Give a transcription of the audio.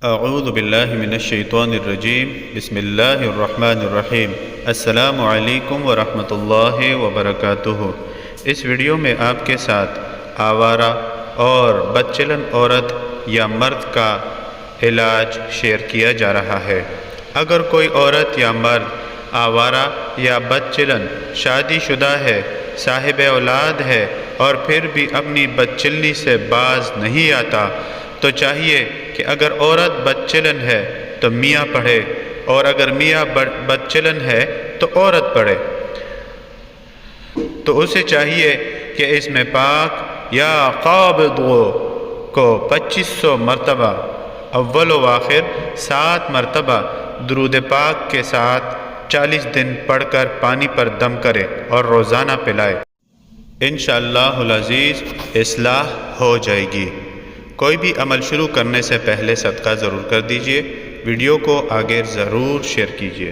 اعوذ باللہ من الشیطان الرجیم بسم اللہ الرحمن الرحیم السلام علیکم ورحمۃ اللہ وبرکاتہ۔ اس ویڈیو میں آپ کے ساتھ آوارہ اور بدچلن عورت یا مرد کا علاج شیئر کیا جا رہا ہے۔ اگر کوئی عورت یا مرد آوارہ یا بدچلن شادی شدہ ہے، صاحب اولاد ہے اور پھر بھی اپنی بدچلنی سے باز نہیں آتا، تو چاہیے کہ اگر عورت بدچلن ہے تو میاں پڑھے، اور اگر میاں بدچلن ہے تو عورت پڑھے، تو اسے چاہیے کہ اس میں پاک یا قابض کو 2500 مرتبہ اول و آخر 7 مرتبہ درود پاک کے ساتھ 40 دن پڑھ کر پانی پر دم کرے اور روزانہ پلائے۔ انشاءاللہ العزیز اصلاح ہو جائے گی۔ کوئی بھی عمل شروع کرنے سے پہلے صدقہ ضرور کر دیجئے۔ ویڈیو کو آگے ضرور شیئر کیجئے۔